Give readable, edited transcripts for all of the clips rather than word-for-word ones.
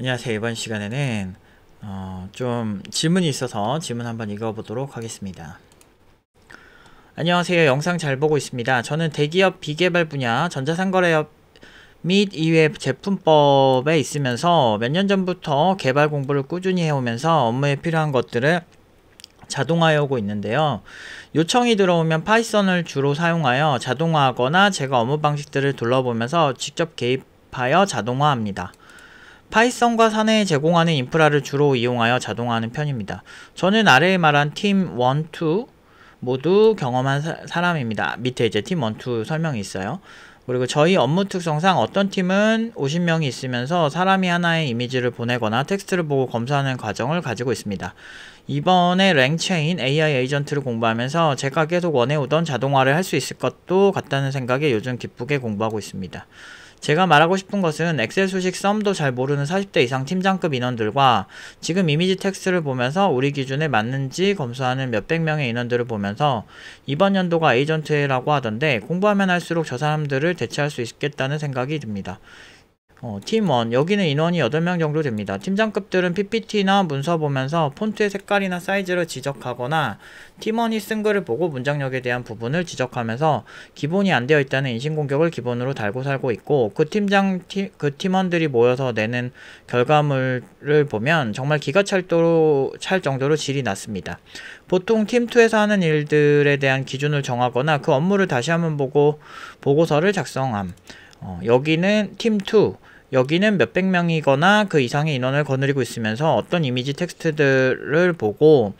안녕하세요. 이번 시간에는 좀 질문이 있어서 질문 한번 읽어보도록 하겠습니다. 안녕하세요. 영상 잘 보고 있습니다. 저는 대기업 비개발 분야 전자상거래업 및 이외 제품법에 있으면서 몇 년 전부터 개발 공부를 꾸준히 해오면서 업무에 필요한 것들을 자동화해오고 있는데요. 요청이 들어오면 파이썬을 주로 사용하여 자동화하거나 제가 업무 방식들을 둘러보면서 직접 개입하여 자동화합니다. 파이썬과 사내에 제공하는 인프라를 주로 이용하여 자동화하는 편입니다. 저는 아래에 말한 팀 1, 2 모두 경험한 사람입니다. 밑에 이제 팀 1, 2 설명이 있어요. 그리고 저희 업무 특성상 어떤 팀은 50명이 있으면서 사람이 하나의 이미지를 보내거나 텍스트를 보고 검사하는 과정을 가지고 있습니다. 이번에 랭체인 AI 에이전트를 공부하면서 제가 계속 원해오던 자동화를 할 수 있을 것도 같다는 생각에 요즘 기쁘게 공부하고 있습니다. 제가 말하고 싶은 것은 엑셀 수식 썸도 잘 모르는 40대 이상 팀장급 인원들과 지금 이미지 텍스트를 보면서 우리 기준에 맞는지 검수하는 몇백 명의 인원들을 보면서 이번 연도가 에이전트라고 하던데 공부하면 할수록 저 사람들을 대체할 수 있겠다는 생각이 듭니다. 팀 1, 여기는 인원이 8명 정도 됩니다. 팀장급들은 PPT나 문서 보면서 폰트의 색깔이나 사이즈를 지적하거나 팀원이 쓴 글을 보고 문장력에 대한 부분을 지적하면서 기본이 안 되어 있다는 인신공격을 기본으로 달고 살고 있고 그 팀원들이 모여서 내는 결과물을 보면 정말 기가 찰 정도로 질이 낮습니다. 보통 팀 2에서 하는 일들에 대한 기준을 정하거나 그 업무를 다시 한번 보고 보고서를 작성함. 여기는 팀 2, 여기는 몇백 명이거나 그 이상의 인원을 거느리고 있으면서 어떤 이미지 텍스트들을 보고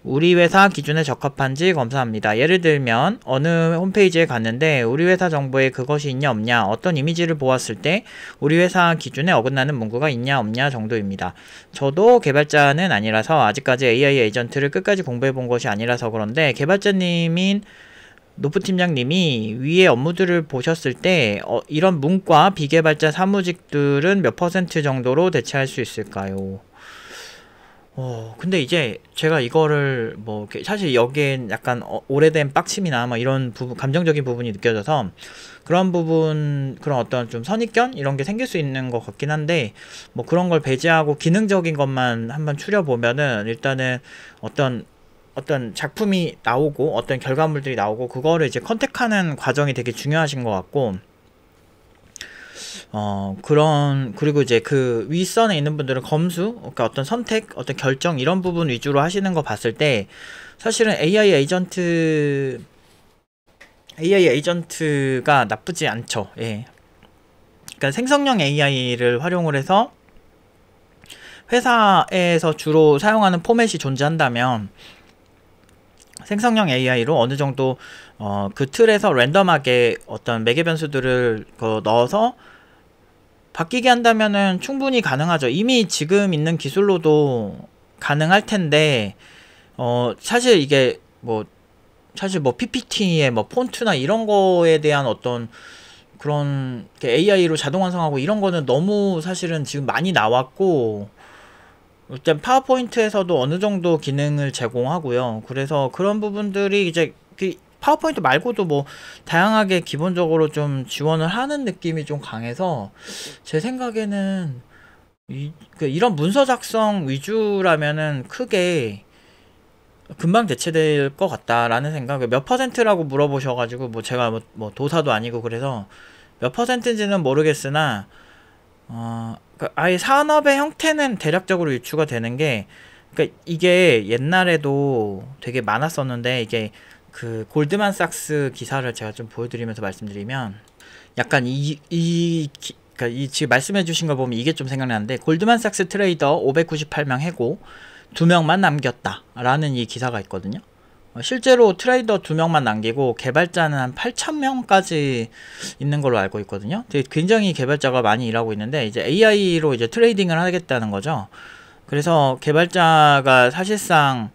우리 회사 기준에 적합한지 검사합니다. 예를 들면 어느 홈페이지에 갔는데 우리 회사 정보에 그것이 있냐 없냐, 어떤 이미지를 보았을 때 우리 회사 기준에 어긋나는 문구가 있냐 없냐 정도입니다. 저도 개발자는 아니라서 아직까지 AI 에이전트를 끝까지 공부해 본 것이 아니라서 그런데 개발자님인 노프 팀장님이 위의 업무들을 보셨을 때 이런 문과 비개발자 사무직들은 몇 % 정도로 대체할 수 있을까요? 근데 이제 제가 이거를 사실 여기엔 약간 오래된 빡침이나 이런 부분, 감정적인 부분이 느껴져서 그런 어떤 좀 선입견? 이런 게 생길 수 있는 것 같긴 한데 그런 걸 배제하고 기능적인 것만 한번 추려보면은 일단은 어떤 작품이 나오고 어떤 결과물들이 나오고 그거를 이제 컨택하는 과정이 되게 중요하신 것 같고 그리고 이제 그 윗선에 있는 분들은 검수, 그러니까 어떤 선택, 어떤 결정 이런 부분 위주로 하시는 거 봤을 때 사실은 AI 에이전트가 나쁘지 않죠. 예. 그러니까 생성형 AI를 활용을 해서 회사에서 주로 사용하는 포맷이 존재한다면 생성형 AI로 어느 정도 그 틀에서 랜덤하게 어떤 매개 변수들을 넣어서 바뀌게 한다면은 충분히 가능하죠. 이미 지금 있는 기술로도 가능할 텐데 사실 이게 사실 PPT의 폰트나 이런 거에 대한 어떤 그런 AI로 자동 완성하고 이런 거는 너무 사실은 지금 많이 나왔고 일단 파워포인트에서도 어느 정도 기능을 제공하고요. 그래서 그런 부분들이 이제 파워포인트 말고도 다양하게 기본적으로 좀 지원을 하는 느낌이 좀 강해서 제 생각에는 이런 문서 작성 위주라면은 크게 금방 대체될 것 같다라는 생각. 몇 %라고 물어보셔가지고 제가 도사도 아니고 그래서 몇 %인지는 모르겠으나 아예 산업의 형태는 대략적으로 유추가 되는 게, 그러니까 이게 옛날에도 되게 많았었는데, 이게 그 골드만삭스 기사를 제가 좀 보여드리면서 말씀드리면, 약간 그러니까 지금 말씀해주신 걸 보면 이게 좀 생각나는데, 골드만삭스 트레이더 598명 해고 2명만 남겼다라는 이 기사가 있거든요. 실제로 트레이더 2명만 남기고 개발자는 한 8,000명까지 있는 걸로 알고 있거든요. 굉장히 개발자가 많이 일하고 있는데 이제 AI로 이제 트레이딩을 하겠다는 거죠. 그래서 개발자가 사실상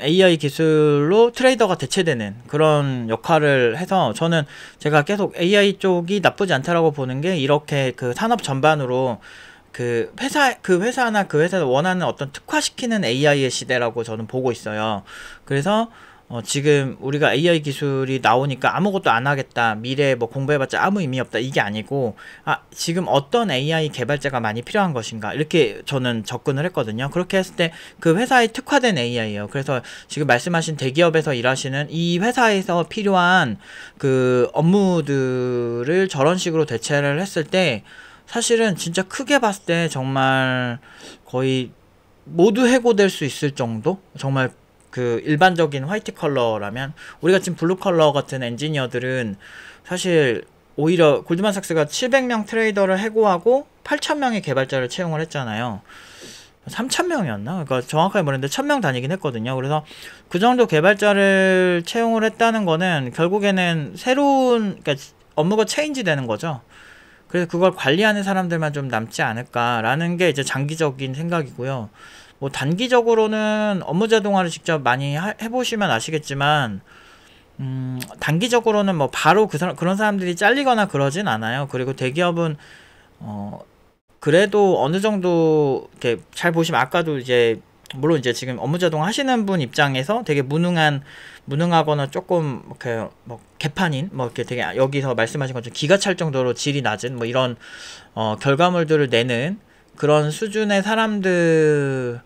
AI 기술로 트레이더가 대체되는 그런 역할을 해서 제가 계속 AI 쪽이 나쁘지 않다라고 보는 게 이렇게 그 산업 전반으로 그 회사나 그 회사가 원하는 어떤 특화시키는 AI의 시대라고 저는 보고 있어요. 그래서 지금 우리가 AI 기술이 나오니까 아무것도 안 하겠다, 미래에 뭐 공부해봤자 아무 의미 없다, 이게 아니고, 지금 어떤 AI 개발자가 많이 필요한 것인가, 이렇게 저는 접근을 했거든요. 그렇게 했을 때 그 회사에 특화된 AI예요. 그래서 지금 말씀하신 대기업에서 일하시는 이 회사에서 필요한 그 업무들을 저런 식으로 대체를 했을 때, 사실은 진짜 크게 봤을 때 정말 거의 모두 해고될 수 있을 정도? 정말 그 일반적인 화이트 컬러라면, 우리가 지금 블루 컬러 같은 엔지니어들은 사실 오히려 골드만삭스가 700명 트레이더를 해고하고 8,000명의 개발자를 채용을 했잖아요. 3,000명이었나? 그러니까 정확하게 모르는데 1,000명 다니긴 했거든요. 그래서 그 정도 개발자를 채용을 했다는 거는 결국에는 새로운, 그러니까 업무가 체인지 되는 거죠. 그래서 그걸 관리하는 사람들만 좀 남지 않을까라는 게 이제 장기적인 생각이고요. 뭐 단기적으로는 업무 자동화를 직접 많이 해보시면 아시겠지만, 단기적으로는 뭐 바로 그런 사람들이 잘리거나 그러진 않아요. 그리고 대기업은 그래도 어느 정도 이렇게 잘 보시면, 아까도 이제 물론 이제 지금 업무 자동화 하시는 분 입장에서 되게 무능하거나 조금 이렇게 뭐 개판인, 뭐 이렇게 되게 여기서 말씀하신 것처럼 기가 찰 정도로 질이 낮은 뭐 이런 결과물들을 내는 그런 수준의 사람들이라서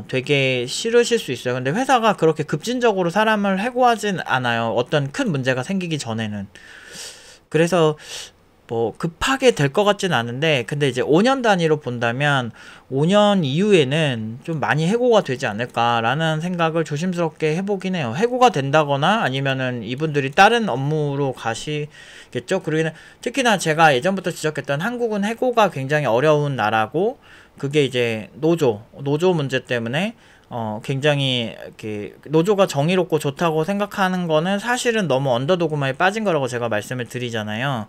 되게 싫으실 수 있어요. 근데 회사가 그렇게 급진적으로 사람을 해고하진 않아요, 어떤 큰 문제가 생기기 전에는. 그래서 뭐 급하게 될 것 같진 않은데, 근데 이제 5년 단위로 본다면 5년 이후에는 좀 많이 해고가 되지 않을까라는 생각을 조심스럽게 해보긴 해요. 해고가 된다거나 아니면은 이분들이 다른 업무로 가시겠죠. 그리고 특히나 제가 예전부터 지적했던, 한국은 해고가 굉장히 어려운 나라고, 그게 이제 노조 문제 때문에 굉장히 이렇게 노조가 정의롭고 좋다고 생각하는 거는 사실은 너무 언더도그마에 빠진 거라고 제가 말씀을 드리잖아요.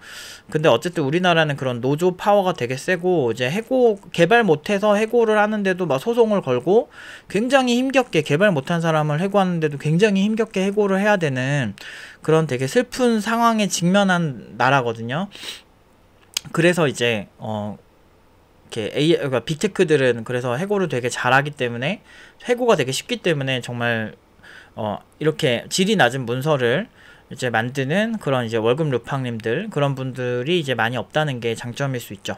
근데 어쨌든 우리나라는 그런 노조 파워가 되게 세고, 이제 개발 못해서 해고를 하는데도 막 소송을 걸고, 굉장히 힘겹게 개발 못한 사람을 해고하는데도 굉장히 힘겹게 해고를 해야 되는 그런 되게 슬픈 상황에 직면한 나라거든요. 그래서 이제 이렇게 그러니까 빅테크들은 그래서 해고를 되게 잘하기 때문에, 해고가 되게 쉽기 때문에 정말 이렇게 질이 낮은 문서를 이제 만드는 그런 이제 월급 루팡님들, 그런 분들이 이제 많이 없다는 게 장점일 수 있죠.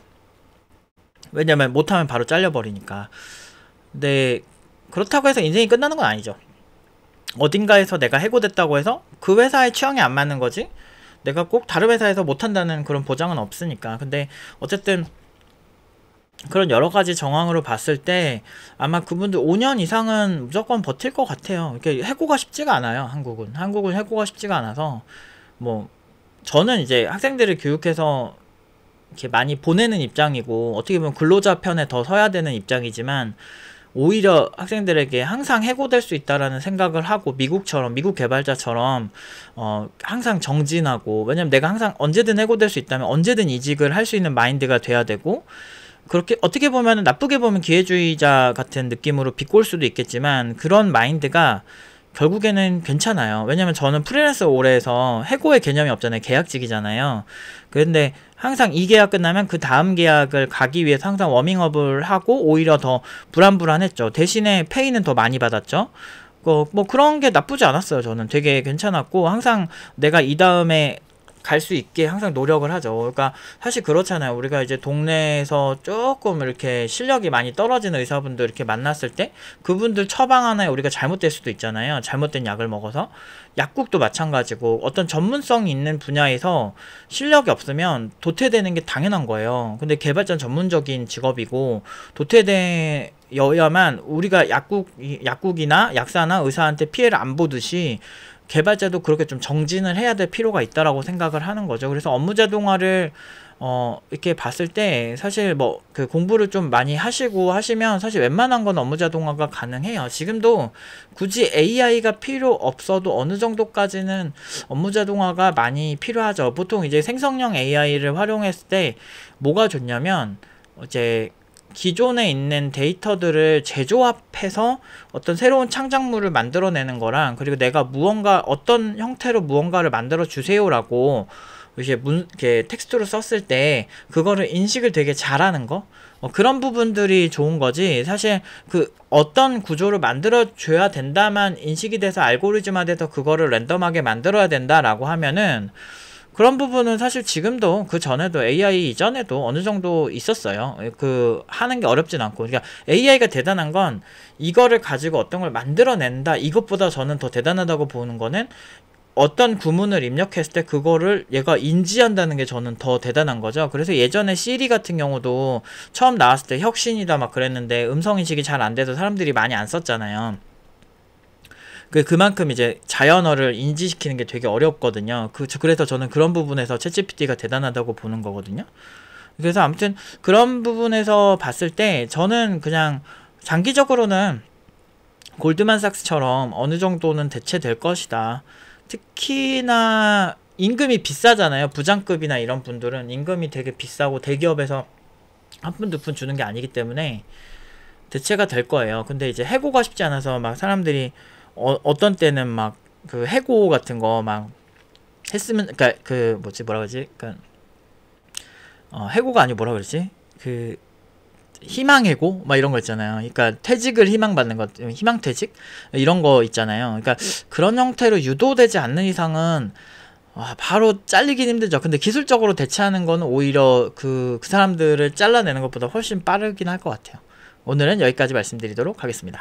왜냐면 못하면 바로 잘려버리니까. 근데 그렇다고 해서 인생이 끝나는 건 아니죠. 어딘가에서 내가 해고됐다고 해서 그 회사의 취향에 안 맞는 거지, 내가 꼭 다른 회사에서 못한다는 그런 보장은 없으니까. 근데 어쨌든 그런 여러가지 정황으로 봤을 때 아마 그분들 5년 이상은 무조건 버틸 것 같아요. 이렇게 해고가 쉽지가 않아요. 한국은 해고가 쉽지가 않아서, 뭐 저는 이제 학생들을 교육해서 이렇게 많이 보내는 입장이고, 어떻게 보면 근로자 편에 더 서야 되는 입장이지만, 오히려 학생들에게 항상 해고될 수 있다라는 생각을 하고, 미국 개발자처럼 항상 정진하고, 왜냐면 내가 항상 언제든 해고될 수 있다면 언제든 이직을 할 수 있는 마인드가 돼야 되고, 그렇게 어떻게 보면 나쁘게 보면 기회주의자 같은 느낌으로 비꼴 수도 있겠지만, 그런 마인드가 결국에는 괜찮아요. 왜냐면 저는 프리랜서 오래 해서 해고의 개념이 없잖아요. 계약직이잖아요. 그런데 항상 이 계약 끝나면 그 다음 계약을 가기 위해서 항상 워밍업을 하고, 오히려 더 불안불안했죠. 대신에 페이는 더 많이 받았죠. 뭐 그런 게 나쁘지 않았어요. 저는 되게 괜찮았고, 항상 내가 이 다음에 갈 수 있게 항상 노력을 하죠. 그러니까 사실 그렇잖아요. 우리가 이제 동네에서 조금 이렇게 실력이 많이 떨어지는 의사분들 이렇게 만났을 때, 그분들 처방 하나에 우리가 잘못될 수도 있잖아요. 잘못된 약을 먹어서. 약국도 마찬가지고, 어떤 전문성이 있는 분야에서 실력이 없으면 도태되는 게 당연한 거예요. 근데 개발자는 전문적인 직업이고, 도태되어야만 우리가 약국이나 약사나 의사한테 피해를 안 보듯이 개발자도 그렇게 좀 정진을 해야 될 필요가 있다라고 생각을 하는 거죠. 그래서 업무 자동화를 이렇게 봤을 때, 사실 뭐 그 공부를 좀 많이 하시면 사실 웬만한 건 업무 자동화가 가능해요. 지금도 굳이 AI가 필요 없어도 어느 정도까지는 업무 자동화가 많이 필요하죠. 보통 이제 생성형 AI를 활용했을 때 뭐가 좋냐면, 이제 기존에 있는 데이터들을 재조합해서 어떤 새로운 창작물을 만들어내는 거랑, 그리고 내가 어떤 형태로 무언가를 만들어 주세요라고 이제 이렇게 텍스트로 썼을 때 그거를 인식을 되게 잘하는 거, 그런 부분들이 좋은 거지. 사실 그 어떤 구조를 만들어 줘야 된다만 인식이 돼서 알고리즘화돼서 그거를 랜덤하게 만들어야 된다라고 하면은, 그런 부분은 사실 지금도 그 전에도 AI 이전에도 어느 정도 있었어요. 그 하는 게 어렵진 않고. 그러니까 AI가 대단한 건 이거를 가지고 어떤 걸 만들어낸다, 이것보다 저는 더 대단하다고 보는 거는 어떤 구문을 입력했을 때 그거를 얘가 인지한다는 게 저는 더 대단한 거죠. 그래서 예전에 시리 같은 경우도 처음 나왔을 때 혁신이다 막 그랬는데 음성인식이 잘 안 돼서 사람들이 많이 안 썼잖아요. 그만큼 이제 자연어를 인지시키는 게 되게 어렵거든요. 그래서 저는 그런 부분에서 챗GPT가 대단하다고 보는 거거든요. 그래서 아무튼 그런 부분에서 봤을 때 저는 그냥 장기적으로는 골드만삭스처럼 어느 정도는 대체될 것이다. 특히나 임금이 비싸잖아요. 부장급이나 이런 분들은 임금이 되게 비싸고 대기업에서 한 푼 두 푼 주는 게 아니기 때문에 대체가 될 거예요. 근데 이제 해고가 쉽지 않아서 막 사람들이 어떤 때는 막 그 해고 같은 거 막 했으면, 그니까 그 뭐지, 뭐라 그러지, 그니까 해고가 아니고 뭐라 그러지, 그 희망해고 막 이런 거 있잖아요. 그러니까 퇴직을 희망받는 것, 희망퇴직 이런 거 있잖아요. 그러니까 그런 형태로 유도되지 않는 이상은 바로 잘리긴 힘들죠. 근데 기술적으로 대체하는 거는 오히려 그 사람들을 잘라내는 것보다 훨씬 빠르긴 할 것 같아요. 오늘은 여기까지 말씀드리도록 하겠습니다.